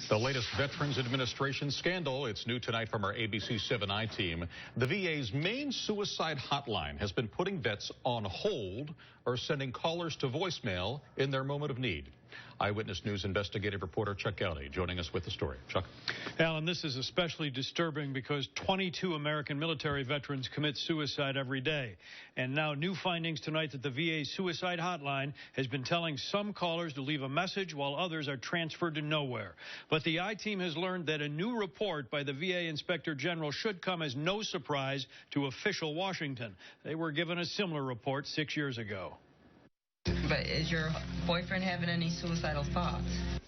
The latest Veterans Administration scandal. It's new tonight from our ABC 7i team. The VA's main suicide hotline has been putting vets on hold or sending callers to voicemail in their moment of need. Eyewitness News investigative reporter Chuck Gowdy joining us with the story. Chuck. Alan, this is especially disturbing because 22 American military veterans commit suicide every day. And now new findings tonight that the VA suicide hotline has been telling some callers to leave a message while others are transferred to nowhere. But the I-Team has learned that a new report by the VA Inspector General should come as no surprise to official Washington. They were given a similar report 6 years ago. But is your boyfriend having any suicidal thoughts?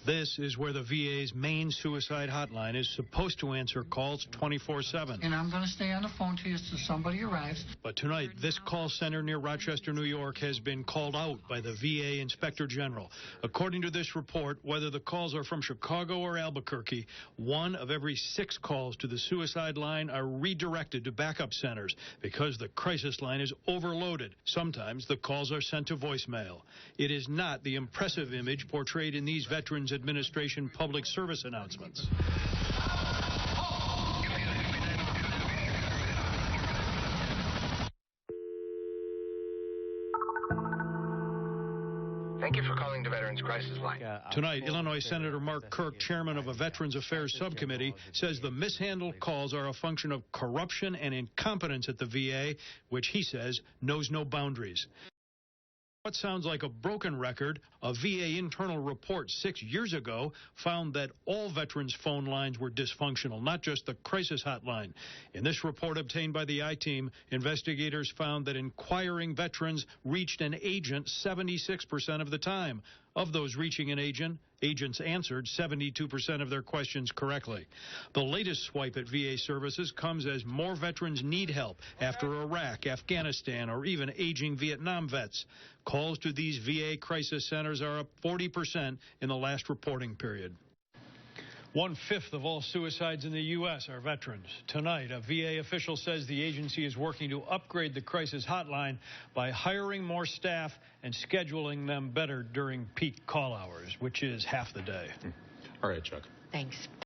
This is where the VA's main suicide hotline is supposed to answer calls 24/7. And I'm going to stay on the phone to you till somebody arrives. But tonight, this call center near Rochester, New York, has been called out by the VA Inspector General. According to this report, whether the calls are from Chicago or Albuquerque, 1 of every 6 calls to the suicide line are redirected to backup centers because the crisis line is overloaded. Sometimes the calls are sent to voicemail. It is not the impressive image portrayed in these Veterans Administration public service announcements. Thank you for calling the Veterans Crisis Line. Tonight, Illinois Senator Mark Kirk, chairman of a Veterans Affairs subcommittee, says the mishandled calls are a function of corruption and incompetence at the VA, which he says knows no boundaries. What sounds like a broken record, a VA internal report 6 years ago found that all veterans' phone lines were dysfunctional, not just the crisis hotline. In this report obtained by the I-Team, investigators found that inquiring veterans reached an agent 76% of the time. Of those reaching an agent, agents answered 72% of their questions correctly. The latest swipe at VA services comes as more veterans need help after Iraq, Afghanistan, or even aging Vietnam vets. Calls to these VA crisis centers are up 40% in the last reporting period. 1/5 of all suicides in the U.S. are veterans. Tonight, a VA official says the agency is working to upgrade the crisis hotline by hiring more staff and scheduling them better during peak call hours, which is half the day. All right, Chuck. Thanks.